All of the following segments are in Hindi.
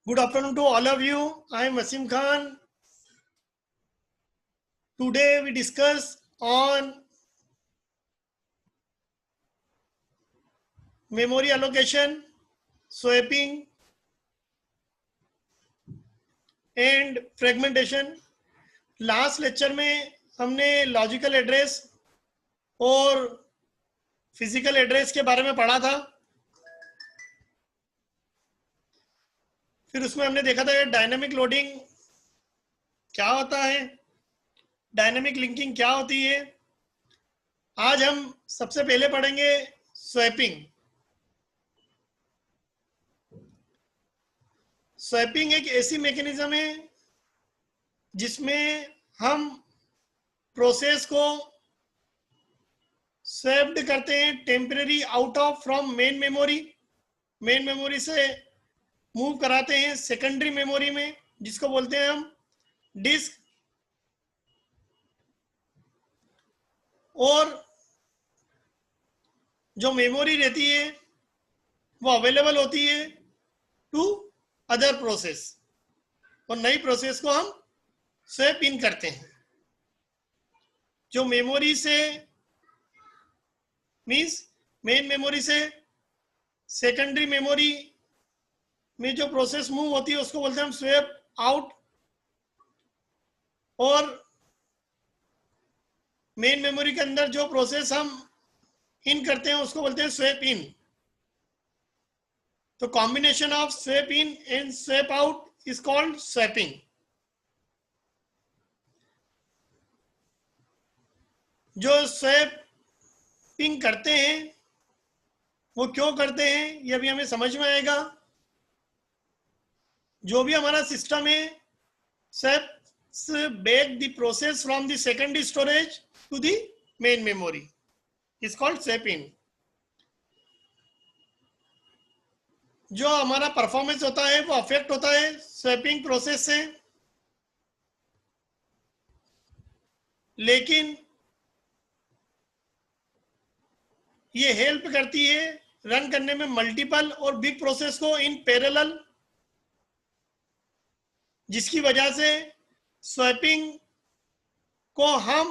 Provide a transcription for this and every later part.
Good afternoon to all of you. I am Wasim Khan. Today we discuss on memory allocation, swapping and fragmentation. Last lecture में हमने लॉजिकल एड्रेस और फिजिकल एड्रेस के बारे में पढ़ा था। फिर उसमें हमने देखा था डायनामिक लोडिंग क्या होता है, डायनामिक लिंकिंग क्या होती है। आज हम सबसे पहले पढ़ेंगे स्वैपिंग। स्वैपिंग एक ऐसी मैकेनिज्म है जिसमें हम प्रोसेस को स्वैप्ड करते हैं temporary out of from main memory से मूव कराते हैं सेकेंडरी मेमोरी में, जिसको बोलते हैं हम डिस्क। और जो मेमोरी रहती है वो अवेलेबल होती है टू अदर प्रोसेस, और नई प्रोसेस को हम स्वैप इन करते हैं। जो मेमोरी से मीन्स मेन मेमोरी से सेकेंडरी मेमोरी में जो प्रोसेस मूव होती है उसको बोलते हैं हम स्वैप आउट, और मेन मेमोरी के अंदर जो प्रोसेस हम इन करते हैं उसको बोलते हैं स्वैप इन। तो combination of swap in and swap out is called swapping. जो स्वैपिंग करते हैं वो क्यों करते हैं ये अभी हमें समझ में आएगा। जो भी हमारा सिस्टम है swaps back the process from the secondary storage to the main memory is called swap in. जो हमारा परफॉर्मेंस होता है वो अफेक्ट होता है स्वैपिंग प्रोसेस से, लेकिन ये हेल्प करती है रन करने में मल्टीपल और बिग प्रोसेस को इन पैरेलल, जिसकी वजह से स्वैपिंग को हम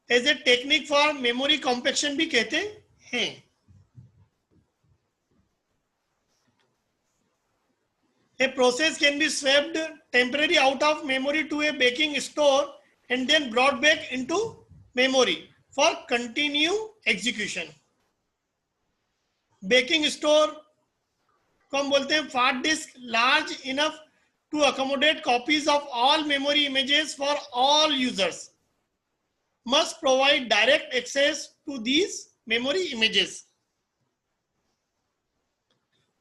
as a technique for memory compaction भी कहते हैं। A process can be swapped temporarily out of memory to a backing store and then brought back into memory for continue execution. Backing store को हम बोलते हैं fast disk large enough to accommodate copies of all memory images for all users, must provide direct access to these memory images.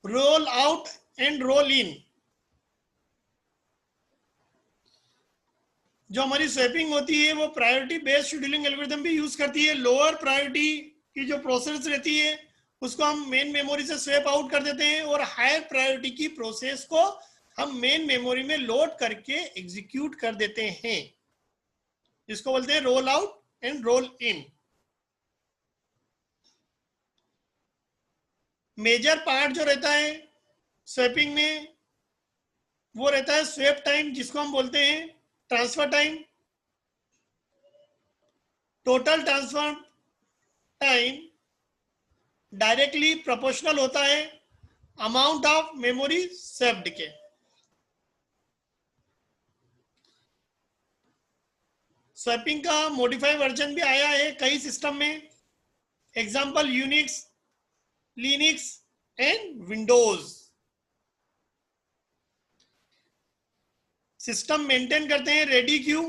Roll out and roll in. जो हमारी स्वैपिंग होती है वो प्रायोरिटी बेस्ड शेड्यूलिंग एल्गोरिथम भी यूज करती है। लोअर प्रायोरिटी की जो प्रोसेस रहती है उसको हम मेन मेमोरी से स्वैप आउट कर देते हैं, और हायर प्रायोरिटी की प्रोसेस को हम मेन मेमोरी में लोड करके एग्जीक्यूट कर देते हैं, जिसको बोलते हैं roll out and roll in. Major part जो रहता है स्वैपिंग में वो रहता है स्वैप टाइम, जिसको हम बोलते हैं transfer time. Total transfer time directly proportional होता है अमाउंट ऑफ मेमोरी स्वैप्ड के। स्वैपिंग का मॉडिफाइड वर्जन भी आया है कई सिस्टम में, example Unix, Linux and Windows. System maintain करते हैं ready queue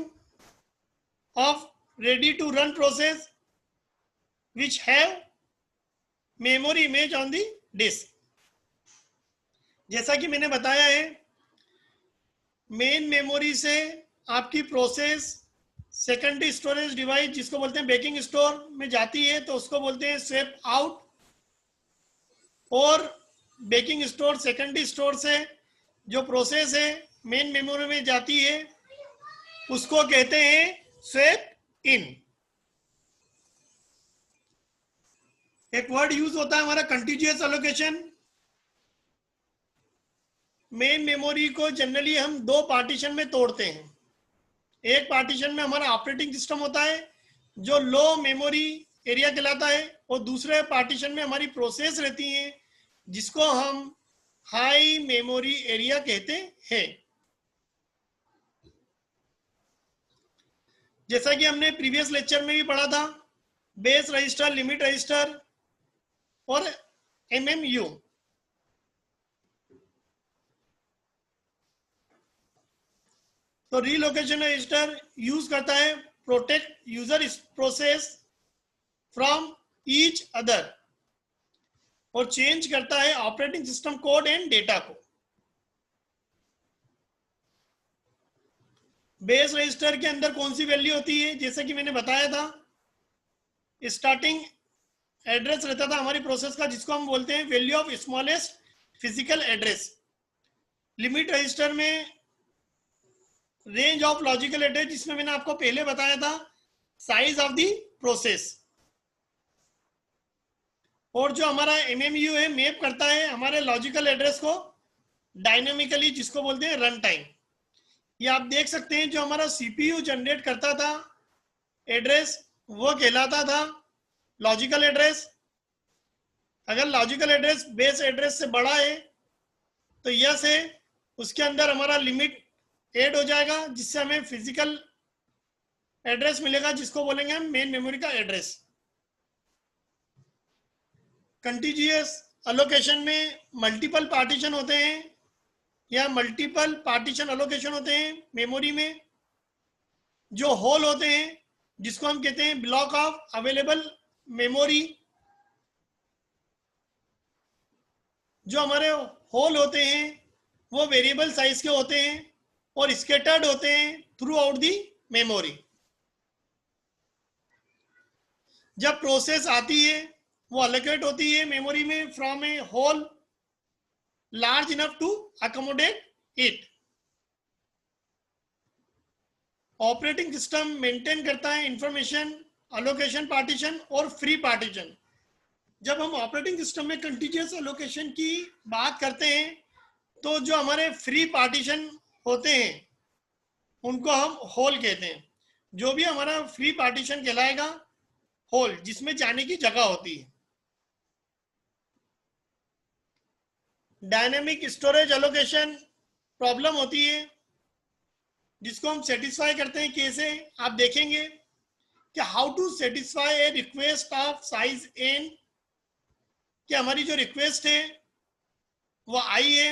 of ready to run process which have memory image on the disk. जैसा कि मैंने बताया है मेन मेमोरी से आपकी प्रोसेस सेकेंडरी स्टोरेज डिवाइस जिसको बोलते हैं बेकिंग स्टोर में जाती है तो उसको बोलते हैं स्वैप आउट, और बेकिंग स्टोर सेकेंडरी स्टोर से जो प्रोसेस है मेन मेमोरी में जाती है उसको कहते हैं स्वैप इन। एक वर्ड यूज होता है हमारा कंटीन्यूअस एलोकेशन। मेन मेमोरी को जनरली हम दो पार्टीशन में तोड़ते हैं। एक पार्टीशन में हमारा ऑपरेटिंग सिस्टम होता है जो लो मेमोरी एरिया कहलाता है, और दूसरे पार्टीशन में हमारी प्रोसेस रहती है जिसको हम हाई मेमोरी एरिया कहते हैं। जैसा कि हमने प्रीवियस लेक्चर में भी पढ़ा था, बेस रजिस्टर, लिमिट रजिस्टर और एमएमयू। तो रीलोकेशन रजिस्टर यूज करता है protect user process from each other, और चेंज करता है operating system code and data को। बेस रजिस्टर के अंदर कौन सी वैल्यू होती है, जैसे कि मैंने बताया था, स्टार्टिंग एड्रेस रहता था हमारी प्रोसेस का जिसको हम बोलते हैं value of smallest physical address. Limit register में रेंज ऑफ लॉजिकल एड्रेस, जिसमें मैंने आपको पहले बताया था साइज ऑफ द प्रोसेस। और जो हमारा एमएमयू है मैप करता है हमारे लॉजिकल एड्रेस को डायनेमिकली, जिसको बोलते हैं रन टाइम। ये आप देख सकते हैं जो हमारा सीपीयू जनरेट करता था एड्रेस वो कहलाता था लॉजिकल एड्रेस। अगर लॉजिकल एड्रेस बेस एड्रेस से बड़ा है तो यह से उसके अंदर हमारा लिमिट ऐड हो जाएगा, जिससे हमें फिजिकल एड्रेस मिलेगा जिसको बोलेंगे हम मेन मेमोरी का एड्रेस। कंटीन्यूअस एलोकेशन में मल्टीपल पार्टीशन होते हैं या मल्टीपल पार्टीशन एलोकेशन होते हैं मेमोरी में। जो होल होते हैं जिसको हम कहते हैं ब्लॉक ऑफ अवेलेबल मेमोरी। जो हमारे होल होते हैं वो वेरिएबल साइज के होते हैं और स्कैटर्ड होते हैं थ्रू आउट दी मेमोरी। जब प्रोसेस आती है वो अलोकेट होती है मेमोरी में from a hole large enough to accommodate it. Operating system maintain करता है इंफॉर्मेशन अलोकेशन पार्टीशन और फ्री पार्टीशन। जब हम ऑपरेटिंग सिस्टम में कंटीन्यूअस एलोकेशन की बात करते हैं तो जो हमारे फ्री पार्टीशन होते हैं उनको हम होल कहते हैं। जो भी हमारा फ्री पार्टीशन कहलाएगा होल, जिसमें जाने की जगह होती है। डायनेमिक स्टोरेज एलोकेशन प्रॉब्लम होती है जिसको हम सेटिस्फाई करते हैं। कैसे आप देखेंगे कि how to satisfy a request of size n, कि हमारी जो रिक्वेस्ट है वो आई है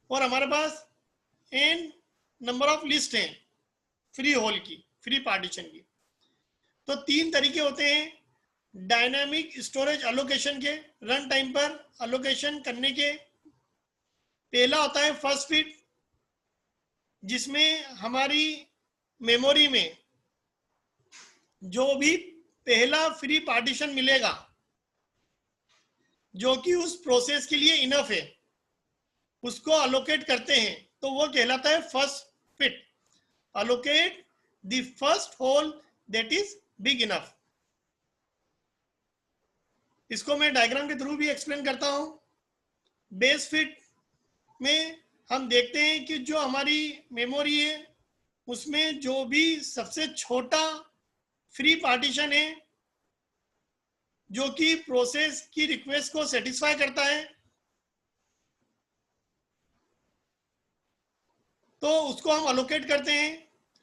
और हमारे पास एन नंबर ऑफ लिस्ट है फ्री होल की, फ्री पार्टीशन की। तो तीन तरीके होते हैं डायनामिक स्टोरेज एलोकेशन के, रन टाइम पर एलोकेशन करने के। पहला होता है फर्स्ट फिट, जिसमें हमारी मेमोरी में जो भी पहला फ्री पार्टीशन मिलेगा जो कि उस प्रोसेस के लिए इनफ है उसको एलोकेट करते हैं, तो वो कहलाता है first fit. Allocate the first hole that is big enough. इसको मैं डायग्राम के थ्रू भी एक्सप्लेन करता हूं। बेस फिट में हम देखते हैं कि जो हमारी मेमोरी है उसमें जो भी सबसे छोटा फ्री पार्टीशन है जो कि प्रोसेस की रिक्वेस्ट को सेटिस्फाई करता है, तो उसको हम अलोकेट करते हैं।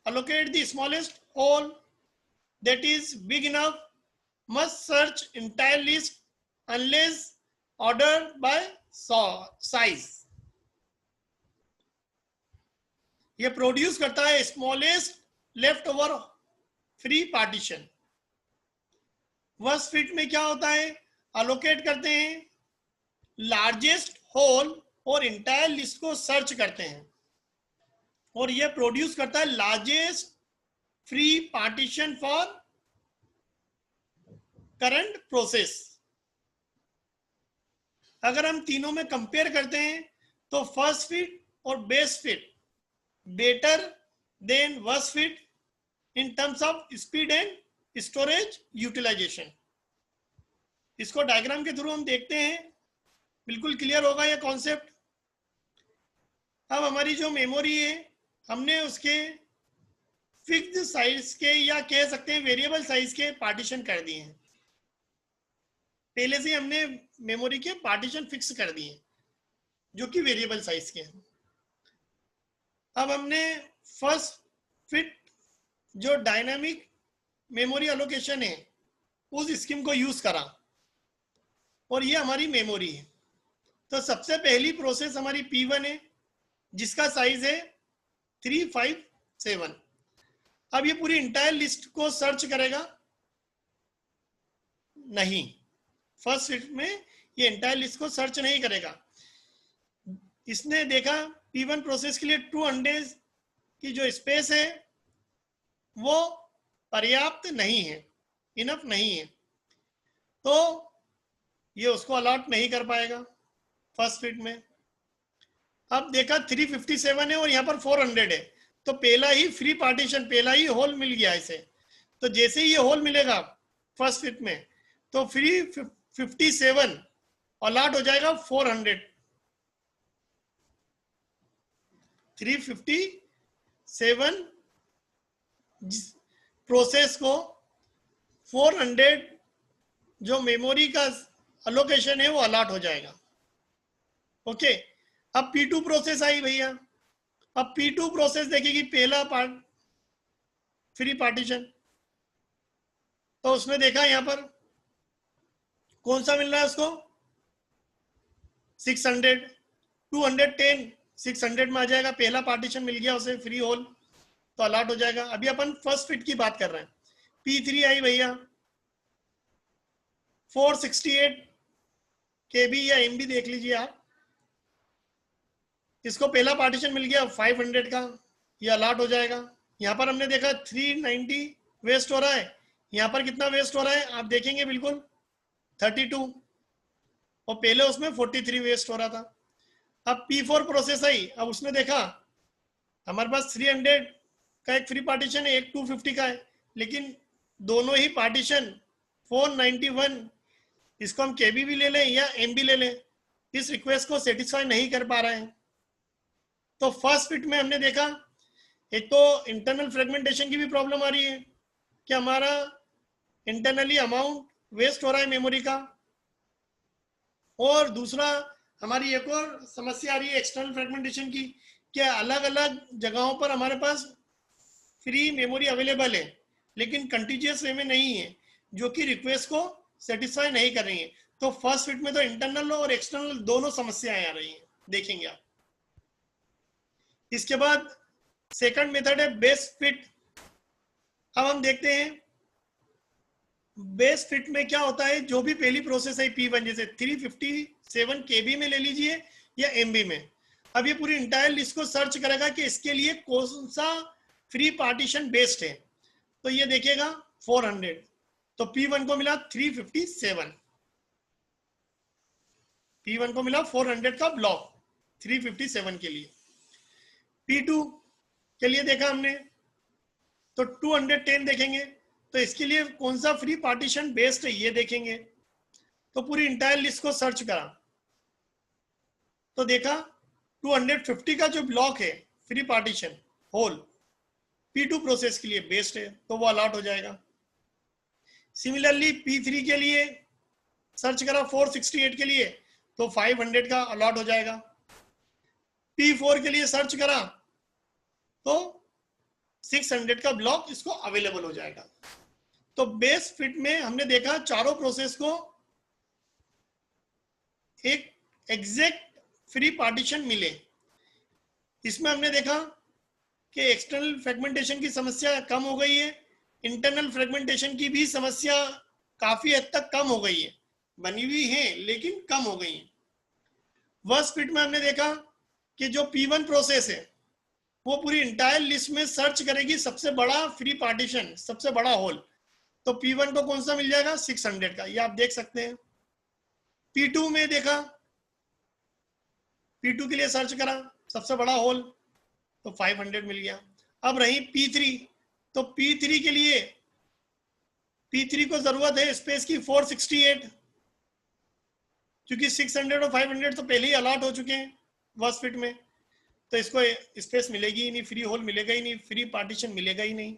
Allocate the smallest hole that is big enough, must search entire list unless ordered by size। ये प्रोड्यूस करता है smallest left over free partition. Worst fit में क्या होता है, अलोकेट करते हैं लार्जेस्ट होल और इंटायर लिस्ट को सर्च करते हैं और ये प्रोड्यूस करता है largest free partition for current process. अगर हम तीनों में कंपेयर करते हैं तो फर्स्ट फिट और best fit better than worst fit in terms of speed and storage utilization. इसको डायग्राम के थ्रू हम देखते हैं, बिल्कुल क्लियर होगा ये कॉन्सेप्ट। अब हमारी जो मेमोरी है हमने उसके फिक्स्ड साइज के या कह सकते हैं वेरिएबल साइज के पार्टीशन कर दिए हैं। पहले से हमने मेमोरी के पार्टीशन फिक्स कर दिए जो कि वेरिएबल साइज के हैं। अब हमने फर्स्ट फिट जो डायनामिक मेमोरी एलोकेशन है उस स्कीम को यूज करा और ये हमारी मेमोरी है। तो सबसे पहली प्रोसेस हमारी P1 है जिसका साइज है 357। अब ये पूरी इंटायर लिस्ट को सर्च करेगा नहीं, फर्स्ट फिट में ये इंटायर लिस्ट को सर्च नहीं करेगा। इसने देखा P1 प्रोसेस के लिए 200 की जो स्पेस है वो पर्याप्त नहीं है, इनफ नहीं है, तो ये उसको अलॉट नहीं कर पाएगा फर्स्ट फिट में। अब देखा 357 है और यहाँ पर 400 है, तो पहला ही फ्री पार्टीशन, पहला ही होल मिल गया इसे। तो जैसे ही ये होल मिलेगा फर्स्ट फिट में तो फ्री 57 अलॉट हो जाएगा 400। 357 प्रोसेस को 400 जो मेमोरी का अलोकेशन है वो अलॉट हो जाएगा। ओके, अब P2 प्रोसेस आई भैया। अब P2 प्रोसेस देखेगी पहला पार्ट फ्री पार्टीशन, तो उसने देखा यहां पर कौन सा मिल रहा है उसको 600, 210 600 में आ जाएगा, पहला पार्टीशन मिल गया उसे फ्री होल, तो अलॉट हो जाएगा। अभी अपन फर्स्ट फिट की बात कर रहे हैं। P3 आई भैया 468 KB या MB देख लीजिए आप, इसको पहला पार्टीशन मिल गया 500 का, ये अलॉट हो जाएगा। यहाँ पर हमने देखा 390 वेस्ट हो रहा है, यहाँ पर कितना वेस्ट हो रहा है आप देखेंगे बिल्कुल 32, और पहले उसमें 43 वेस्ट हो रहा था। अब P4 प्रोसेस आई, अब उसने देखा हमारे पास 300 का एक फ्री पार्टीशन है, एक 250 का है, लेकिन दोनों ही पार्टीशन 491, इसको हम KB भी ले लें या MB ले लें, इस रिक्वेस्ट को सेटिस्फाई नहीं कर पा रहे हैं। तो फर्स्ट फिट में हमने देखा एक तो इंटरनल फ्रेगमेंटेशन की भी प्रॉब्लम आ रही है कि हमारा इंटरनली अमाउंट वेस्ट हो रहा है मेमोरी का, और दूसरा हमारी एक और समस्या आ रही है एक्सटर्नल फ्रेगमेंटेशन की, क्या अलग अलग जगहों पर हमारे पास फ्री मेमोरी अवेलेबल है लेकिन कंटिन्यूअस वे में नहीं है, जो कि रिक्वेस्ट को सेटिस्फाई नहीं कर रही है। तो फर्स्ट फिट में तो इंटरनल और एक्सटर्नल दोनों समस्याएं आ रही हैं, देखेंगे आप। इसके बाद सेकंड मेथड है बेस फिट। अब हम देखते हैं बेस फिट में क्या होता है। जो भी पहली प्रोसेस है P1, जैसे 357 KB में ले लीजिए या MB में, अब ये पूरी इंटायर लिस्ट को सर्च करेगा कि इसके लिए कौन सा फ्री पार्टीशन बेस्ड है, तो ये देखेगा 400, तो P1 को मिला 357, P1 को मिला 400 का ब्लॉक 357 के लिए। P2 के लिए देखा हमने तो 210 देखेंगे, तो इसके लिए कौन सा फ्री पार्टीशन बेस्ड है ये देखेंगे। तो पूरी इंटायर लिस्ट को सर्च करा तो देखा 250 का जो ब्लॉक है free partition whole P2 process के लिए बेस्ड है, तो वो अलॉट हो जाएगा। सिमिलरली P3 के लिए सर्च करा 468 के लिए, तो 500 का अलॉट हो जाएगा। P4 के लिए सर्च करा तो 600 का ब्लॉक इसको अवेलेबल हो जाएगा। तो बेस फिट में हमने देखा चारों प्रोसेस को एक एग्जैक्ट फ्री पार्टीशन मिले। इसमें हमने देखा कि एक्सटर्नल फ्रेगमेंटेशन की समस्या कम हो गई है, इंटरनल फ्रेगमेंटेशन की भी समस्या काफी हद तक कम हो गई है, बनी हुई है लेकिन कम हो गई है। वर्स्ट फिट में हमने देखा कि जो P1 प्रोसेस है वो पूरी इंटायर लिस्ट में सर्च करेगी सबसे बड़ा फ्री पार्टीशन, सबसे बड़ा होल, तो P1 को कौन सा मिल जाएगा 600 का, ये आप देख सकते हैं। P2 में देखा, P2 के लिए सर्च करा सबसे बड़ा होल, तो 500 मिल गया। अब रही P3, तो P3 के लिए P3 को जरूरत है स्पेस की 468, क्योंकि 600 और 500 तो पहले ही अलॉट हो चुके हैं वर्स्ट फिट में, तो इसको स्पेस मिलेगी ही नहीं, फ्री होल मिलेगा ही नहीं, फ्री पार्टीशन मिलेगा ही नहीं।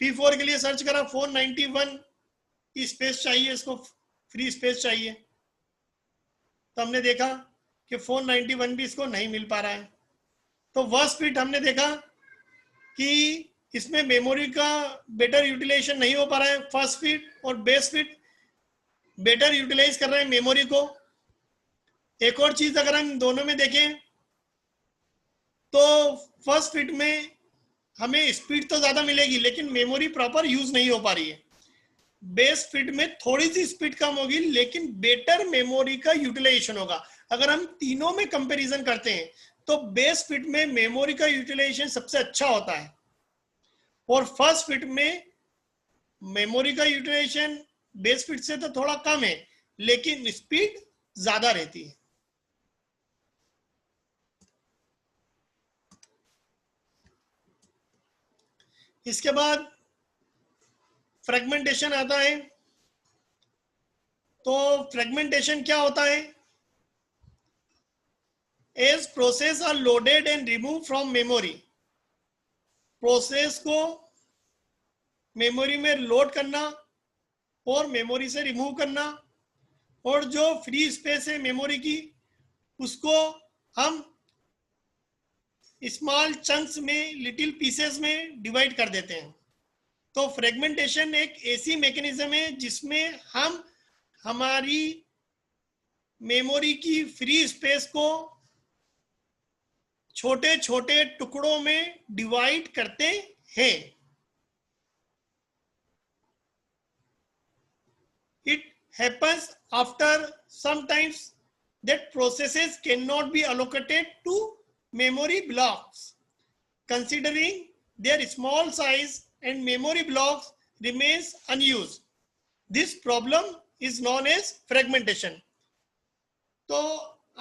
P4 के लिए सर्च करा, 491 की स्पेस चाहिए, इसको फ्री स्पेस चाहिए, तो हमने देखा कि 491 भी इसको नहीं मिल पा रहा है। तो वर्स्ट फिट हमने देखा कि इसमें मेमोरी का बेटर यूटिलाइजेशन नहीं हो पा रहा है। फर्स्ट फिट और बेस्ट फिट बेटर यूटिलाइज कर रहे हैं मेमोरी को। एक और चीज अगर हम दोनों में देखें तो फर्स्ट फिट में हमें स्पीड तो ज्यादा मिलेगी लेकिन मेमोरी प्रॉपर यूज नहीं हो पा रही है। बेस्ट फिट में थोड़ी सी स्पीड कम होगी लेकिन बेटर मेमोरी का यूटिलाइजेशन होगा। अगर हम तीनों में कंपैरिजन करते हैं तो बेस्ट फिट में मेमोरी का यूटिलाइजेशन सबसे अच्छा होता है और फर्स्ट फिट में मेमोरी का यूटिलाइजेशन बेस्ट फिट से तो थोड़ा कम है लेकिन स्पीड ज्यादा रहती है। इसके बाद फ्रेगमेंटेशन आता है। तो फ्रेगमेंटेशन क्या होता है? As process are loaded and remove from memory, process को मेमोरी में लोड करना और मेमोरी से रिमूव करना, और जो फ्री स्पेस है मेमोरी की उसको हम स्मॉल चंक्स में, लिटिल पीसेस में डिवाइड कर देते हैं। तो फ्रेगमेंटेशन एक ऐसी मैकेनिज्म है जिसमें हम हमारी मेमोरी की फ्री स्पेस को छोटे छोटे टुकड़ों में डिवाइड करते हैं। It happens after sometimes that processes cannot be allocated to memory blocks, considering their small size and memory blocks remains unused. This problem is known as fragmentation. तो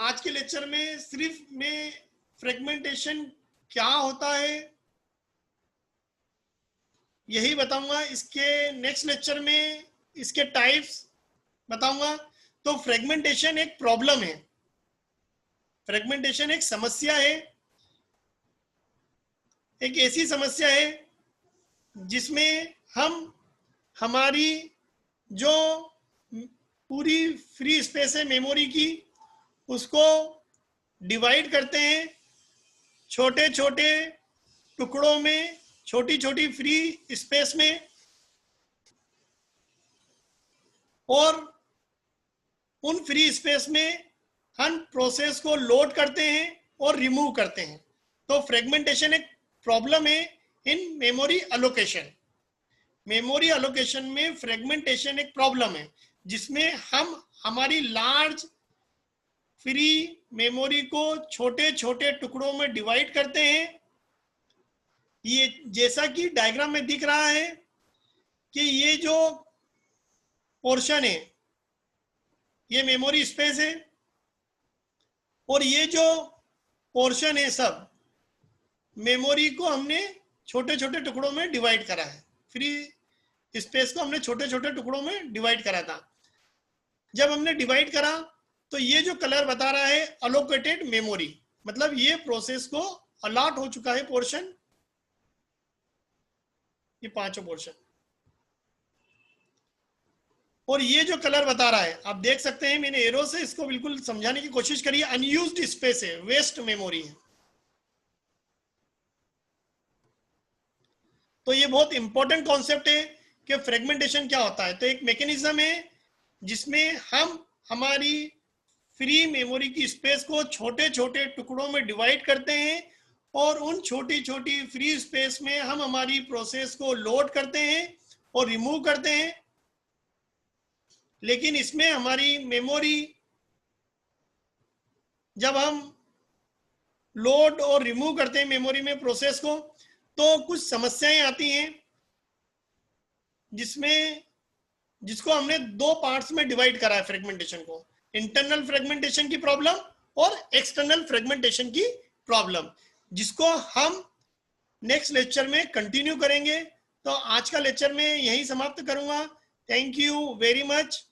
आज के लेक्चर में सिर्फ मैं फ्रेगमेंटेशन क्या होता है यही बताऊंगा। इसके नेक्स्ट लेक्चर में इसके टाइप्स बताऊंगा। तो फ्रेगमेंटेशन एक प्रॉब्लम है, फ्रेगमेंटेशन एक समस्या है, एक ऐसी समस्या है जिसमें हम हमारी जो पूरी फ्री स्पेस है मेमोरी की उसको डिवाइड करते हैं छोटे छोटे टुकड़ों में, छोटी छोटी फ्री स्पेस में, और उन फ्री स्पेस में हम प्रोसेस को लोड करते हैं और रिमूव करते हैं। तो फ्रेगमेंटेशन एक प्रॉब्लम है in memory allocation. Memory allocation में फ्रेगमेंटेशन एक प्रॉब्लम है जिसमें हम हमारी लार्ज फ्री मेमोरी को छोटे छोटे टुकड़ों में डिवाइड करते हैं। ये जैसा कि डायग्राम में दिख रहा है कि ये जो पोर्शन है ये मेमोरी स्पेस है और ये जो पोर्शन है सब मेमोरी को हमने छोटे छोटे टुकड़ों में डिवाइड करा है। फ्री स्पेस को हमने छोटे छोटे टुकड़ों में डिवाइड करा था। जब हमने डिवाइड करा तो ये जो कलर बता रहा है अलोकेटेड मेमोरी, मतलब ये प्रोसेस को अलॉट हो चुका है पोर्शन, ये पांचों पोर्शन। और ये जो कलर बता रहा है आप देख सकते हैं, मैंने एरो से इसको बिल्कुल समझाने की कोशिश करी है, अनयूज्ड स्पेस है, वेस्ट मेमोरी है। तो ये बहुत इंपॉर्टेंट कॉन्सेप्ट है कि फ्रेगमेंटेशन क्या होता है। तो एक मैकेनिज्म है जिसमें हम हमारी फ्री मेमोरी की स्पेस को छोटे छोटे टुकड़ों में डिवाइड करते हैं और उन छोटी छोटी फ्री स्पेस में हम हमारी प्रोसेस को लोड करते हैं और रिमूव करते हैं। लेकिन इसमें हमारी मेमोरी जब हम लोड और रिमूव करते हैं मेमोरी में प्रोसेस को तो कुछ समस्याएं आती हैं जिसको हमने दो पार्ट्स में डिवाइड करा है फ्रेगमेंटेशन को, इंटरनल फ्रेगमेंटेशन की प्रॉब्लम और एक्सटर्नल फ्रेगमेंटेशन की प्रॉब्लम, जिसको हम नेक्स्ट लेक्चर में कंटिन्यू करेंगे। तो आज का लेक्चर में यही समाप्त करूंगा। Thank you very much.